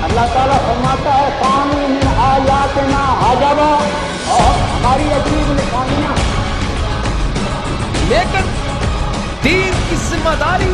अल्लाह ताला फरमाता है कानून आयातना आजबा और हमारी अजीब निशानियां, लेकिन दीन की जिम्मेदारी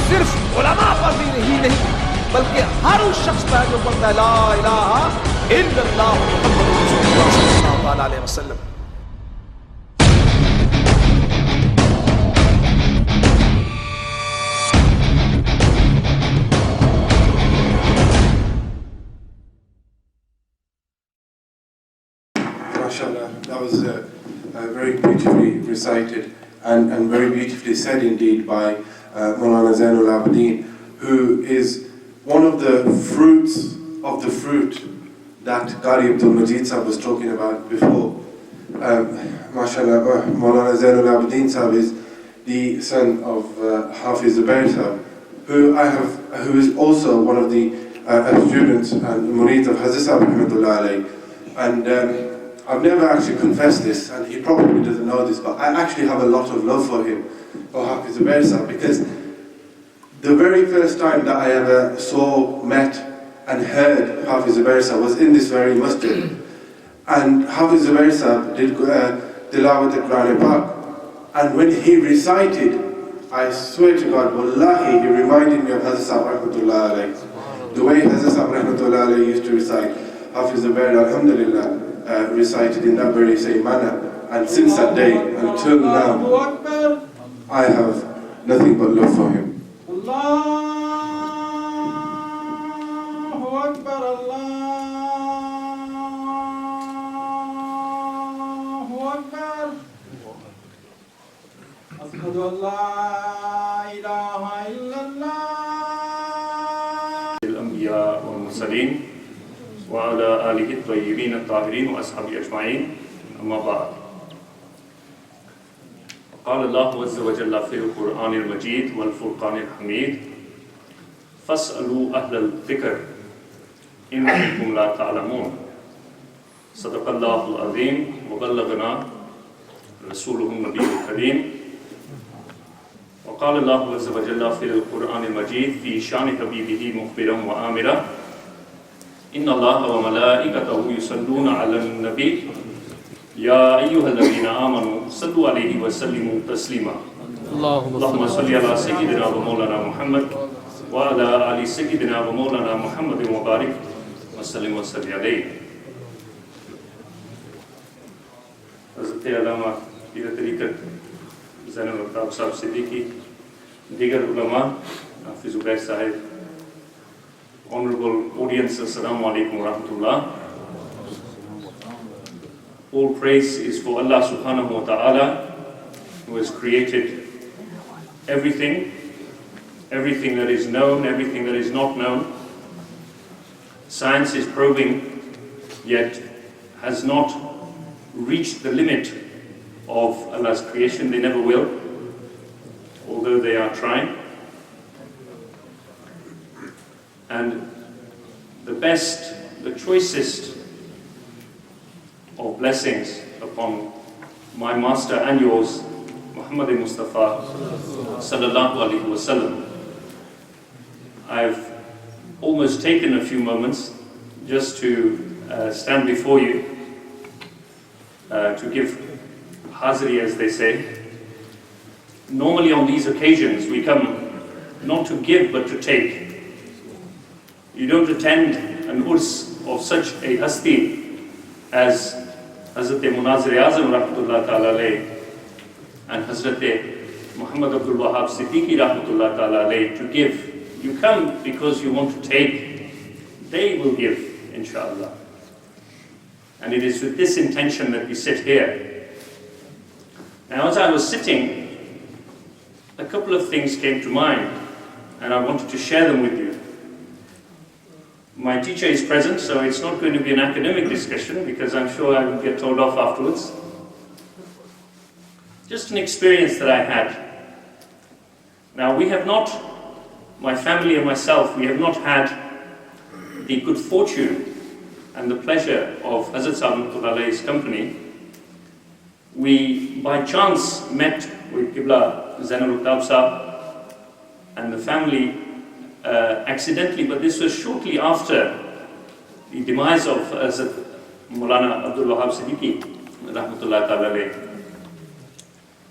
सिर्फ उलमा पर भी नहीं बल्कि हर उस शख्स पर जो बोलता है ला इलाहा इल्लल्लाह मुहम्मदुर रसूलुल्लाह सल्लल्लाहु अलैहि वसल्लम। That was very beautifully recited and very beautifully said indeed by Maulana Zainul Abidin, who is one of the fruits of the fruit that Qari Abdul Majid Sahib was talking about before. MashaAllah, Maulana Zainul Abidin Sahib is the son of Hafiz Zubair Sahib, who is also one of the students and murids of Hazrat Sahib Rahmatullah Alayhi. And I've never actually confessed this, and he probably doesn't know this, but I actually have a lot of love for him, for Hafiz Zubair Sahib, because the very first time that I ever saw, met and heard Hafiz Zubair Sahib was in this very masjid. And Hafiz Zubair Sahib did Tilawat al-Quran Pak, and when he recited, I swear to God, wallahi, he reminded me of Hazrat Sahib Rahmatullah Alayhi. The way Hazrat Sahib Rahmatullah Alayhi used to recite, Hafiz Zubair, alhamdulillah, recited in that very same manner, and since that day until now, I have nothing but love for him. Allahu Akbar, Allahu Akbar. Ashhadu an la ilaha illallah. Al-Anbiya wal-Mursaleen وعلى آله الطيبين الطاهرين وأصحابه أجمعين أما بعد. قال الله عز وجل في القرآن المجيد والفرقان الحميد فاسألوا أهل الذكر إن كنتم لا تعلمون. صدق الله العظيم وبلغنا رسوله النبي الكريم. وقال الله عز وجل في القرآن المجيد في شان حبيبه مخبرا وآمرا إن الله وملائكته يصلون على النبي يا أيها الذين آمنوا صلوا عليه وسلموا تسليما. اللهم صل على سيدنا ومولانا محمد وعلى آل سيدنا ومولانا محمد وبارك وسلم وصل عليه. حضرت علامہ پیر طریقت زین العطاب صاحب صدیقی, دیگر علماء, حافظ زبیر صاحب, honorable audience, assalamu alaikum wa rahmatullah. All praise is for Allah subhanahu wa ta'ala, who has created everything that is known, everything that is not known. Science is probing, yet has not reached the limit of Allah's creation. They never will, although they are trying. And the best, the choicest of blessings upon my master and yours, Muhammad Mustafa sallallahu alaihi wasallam. I've almost taken a few moments just to stand before you, to give hazri, as they say. Normally on these occasions we come not to give but to take. You don't attend an urs of such a hasti as Hazrat Munazir Azam Rahmatullah Ta'ala alayh and Hazrat Muhammad Abdul Wahab Siddiqui Rahmatullah Ta'ala alayh to give. You come because you want to take. They will give, inshallah. And it is with this intention that we sit here. Now, as I was sitting, a couple of things came to mind, and I wanted to share them with you. My teacher is present, so it's not going to be an academic discussion, because I'm sure I will get told off afterwards. Just an experience that I had. Now we have not, my family and myself, we have not had the good fortune and the pleasure of Hazrat Sahib Rahmatullah's company. We by chance met with Qibla Zainul Uqtab Sahib and the family accidentally, but this was shortly after the demise of Hazrat Maulana Abdul Wahab Siddiqui Rahmatullah Ta'ala alayhi.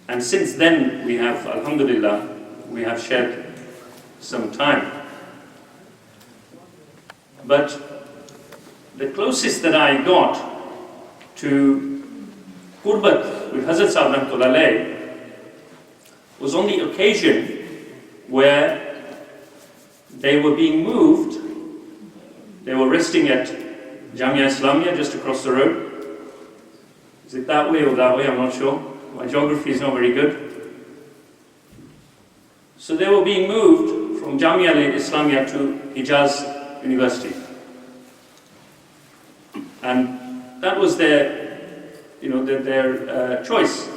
And since then we have, alhamdulillah, we have shared some time. But the closest that I got to Qurbat with Hazrat Sahib Rahmatullah alayhi was on the occasion where they were being moved. They were resting at Jamia Islamia just across the road. Is it that way or that way? I'm not sure. My geography is not very good. So they were being moved from Jamia Islamia to Hijaz University. And that was their, their choice.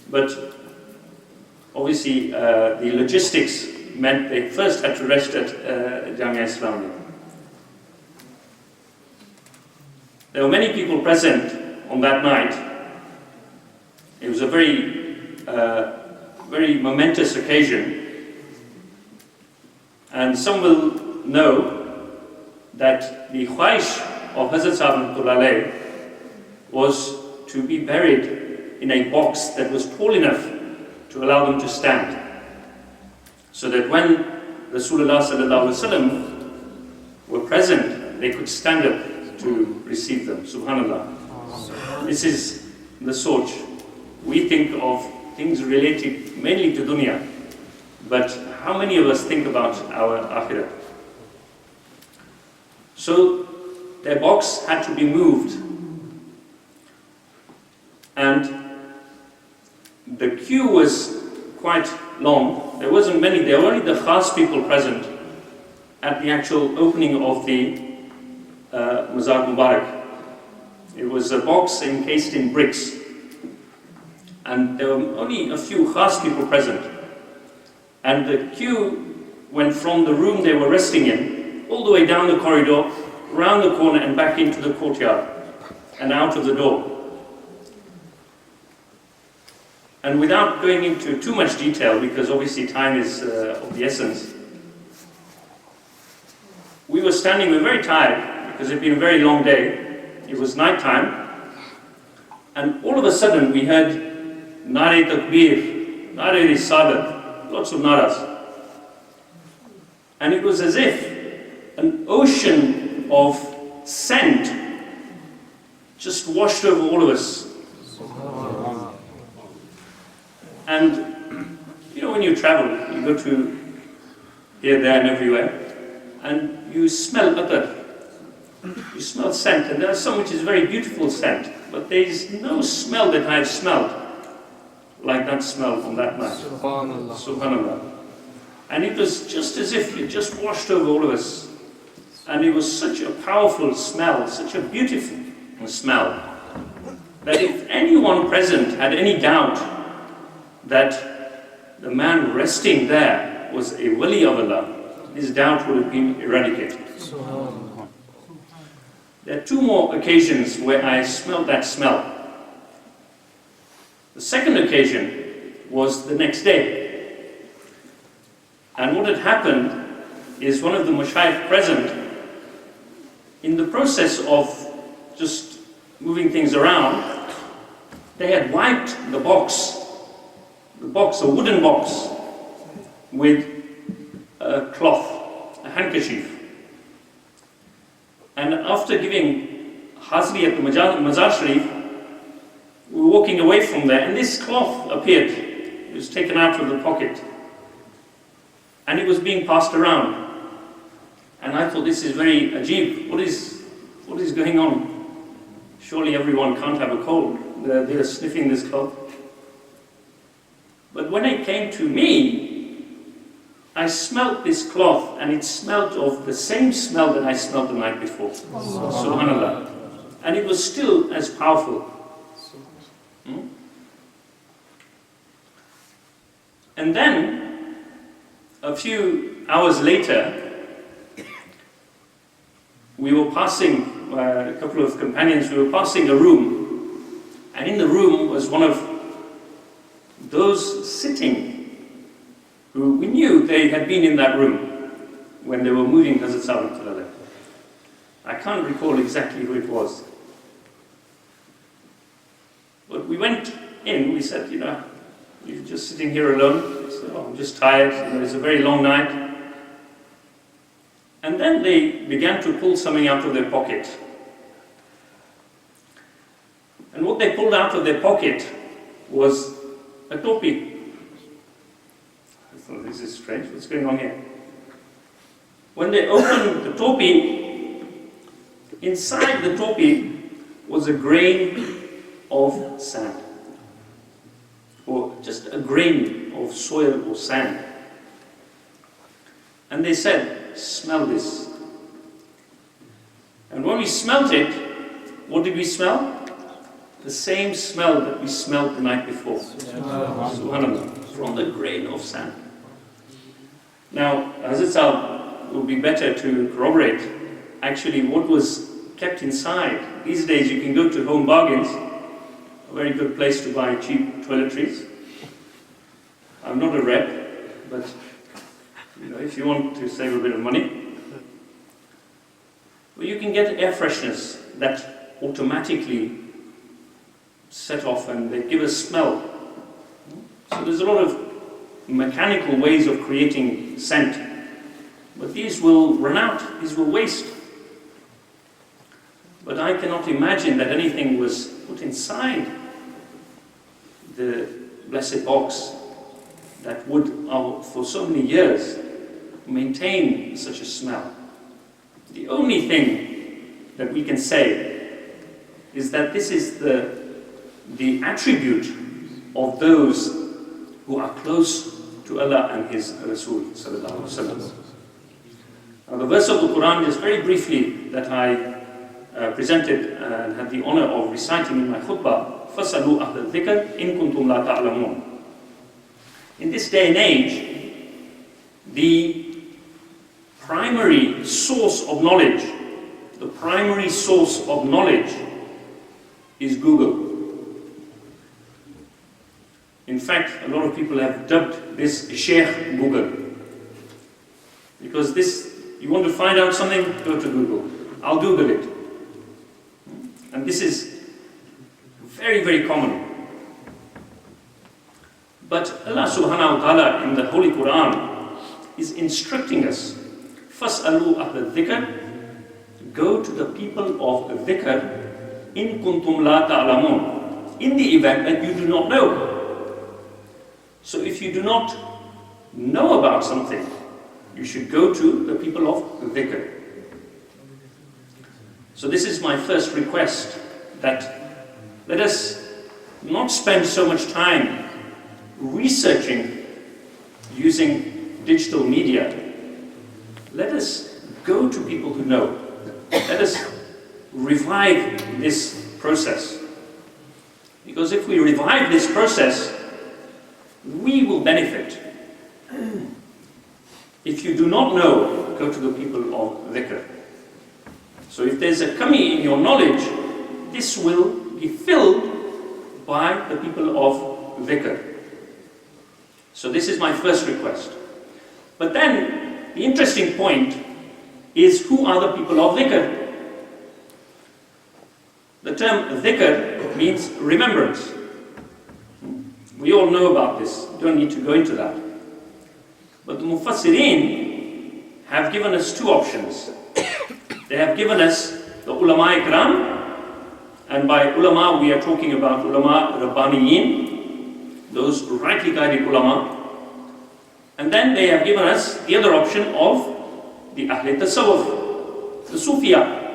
But obviously the logistics meant they first had to rest at Jamia Islamia. There were many people present on that night. It was a very momentous occasion. And some will know that the khwaish of Hazrat Sahib Rahmatullah alayhi was to be buried in a box that was tall enough to allow them to stand. So that when Rasulullah sallallahu alaihi wasallam were present, they could stand up to receive them. Subhanallah. This is the soch. We think of things related mainly to dunya, but how many of us think about our akhirah? So their box had to be moved, and the queue was quite long. There wasn't many, there were only the khas people present at the actual opening of the Mazar Mubarak. It was a box encased in bricks, and there were only a few khas people present. And the queue went from the room they were resting in, all the way down the corridor, round the corner and back into the courtyard, and out of the door. And without going into too much detail, because obviously time is of the essence, we were standing, we were very tired, because it had been a very long day. It was night time, and all of a sudden we heard Nare Takbir, Nare Risalat, lots of naras. And it was as if an ocean of scent just washed over all of us. And when you travel, you go to here, there and everywhere, and you smell atar. You smell scent, and there's some which is very beautiful scent, but there is no smell that I have smelled like that smell on that night. Subhanallah. Subhanallah. And it was just as if it just washed over all of us. And it was such a powerful smell, such a beautiful smell, that if anyone present had any doubt that the man resting there was a wali of Allah, his doubt would have been eradicated. There are two more occasions where I smelled that smell. The second occasion was the next day. And what had happened is one of the mashayikh present, in the process of just moving things around, they had wiped the box, a wooden box, with a cloth, a handkerchief. And after giving Hazri at the Mazar Sharif, we were walking away from there, and this cloth appeared. It was taken out of the pocket, and it was being passed around. And I thought, this is very ajib. What is going on? Surely everyone can't have a cold. They're sniffing this cloth. But when it came to me, I smelt this cloth, and it smelt of the same smell that I smelled the night before. Subhanallah. And it was still as powerful. And then A few hours later, we were passing, a couple of companions, we were passing a room, and in the room was one of those sitting who we knew they had been in that room when they were moving Hazrat Sahib to the left. I can't recall exactly who it was. But we went in, we said, you're just sitting here alone, so I'm just tired, it's a very long night. And then they began to pull something out of their pocket. And what they pulled out of their pocket was a topi. I thought, this is strange, what's going on here? When they opened the topi, inside the topi was a grain of sand. Or just a grain of soil or sand. And they said, smell this. And when we smelt it, what did we smell? The same smell that we smelled the night before. Subhanallah. From the grain of sand. Now, Hazrat Sahib, it would be better to corroborate actually what was kept inside. These days you can go to Home Bargains, a very good place to buy cheap toiletries. I'm not a rep, but if you want to save a bit of money, well, you can get air fresheners that automatically set off and they give a smell. So there's a lot of mechanical ways of creating scent, but these will run out, these will waste. But I cannot imagine that anything was put inside the blessed box that would, for so many years, maintain such a smell. The only thing that we can say is that this is the attribute of those who are close to Allah and His Rasul sallallahu alaihi wasallam. Now the verse of the Quran, just very briefly, that I presented and had the honor of reciting in my khutbah, فَاسْأَلُوا أَهْلَ الذِّكْرِ إِن كُنتُمْ لَا تَعْلَمُونَ. In this day and age, the primary source of knowledge, is Google. In fact, a lot of people have dubbed this Sheikh Google. Because you want to find out something, go to Google. I'll Google it. And this is very, very common. But Allah subhanahu wa ta'ala in the Holy Quran is instructing us, فَاسْأَلُوا أَهْلَ الذِّكْرِ, go to the people of dhikr, إِن كُنْتُمْ لَا تَعْلَمُونَ, in the event that you do not know. So if you do not know about something, you should go to the people of dhikr. So this is my first request, that let us not spend so much time researching using digital media. Let us go to people who know. Let us revive this process. Because if we revive this process, we will benefit. If you do not know, go to the people of dhikr. So if there's a kami in your knowledge, this will be filled by the people of dhikr. So this is my first request. But then, the interesting point is, who are the people of dhikr? The term dhikr means remembrance. We all know about this, don't need to go into that. But the Mufassirin have given us two options. They have given us the ulama ikram, and by ulama we are talking about ulama rabbaniyin, those rightly guided ulama. And then they have given us the other option of the Ahl Tasawwuf, the Sufiya.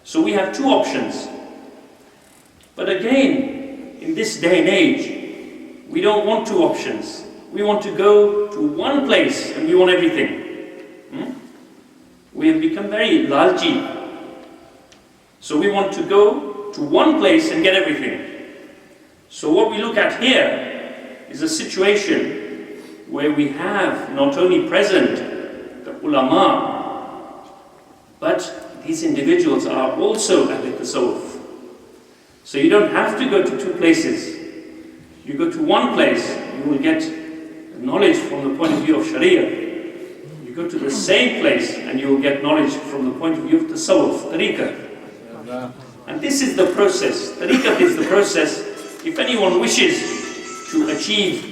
So we have two options. But again, in this day and age, we don't want two options. We want to go to one place and we want everything. We have become very lalji. So we want to go to one place and get everything. So what we look at here is a situation where we have not only present the ulama, but these individuals are also Ahl Tasawwuf. So you don't have to go to two places. You go to one place, you will get knowledge from the point of view of Sharia. You go to the same place and you will get knowledge from the point of view of Tasawwuf, Tariqah. And this is the process. Tariqah is the process. If anyone wishes to achieve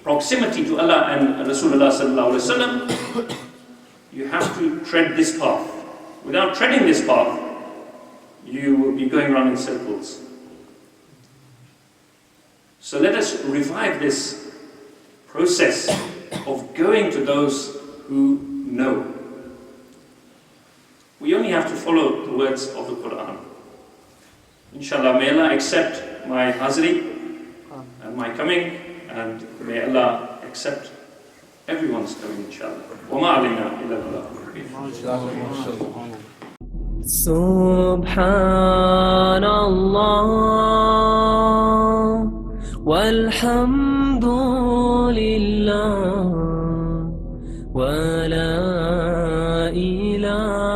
proximity to Allah and Rasulullah sallallahu alaihi wasallam, you have to tread this path. Without treading this path, you will be going around in circles. So let us revive this process of going to those who know. We only have to follow the words of the Quran. Inshallah, may Allah accept my hazri and my coming, and may Allah accept everyone's coming, inshallah. وَمَا عَلَيْنَا إِلَّا الْبَلَاغُ. Subhanallah walhamdulillah wa la ilaha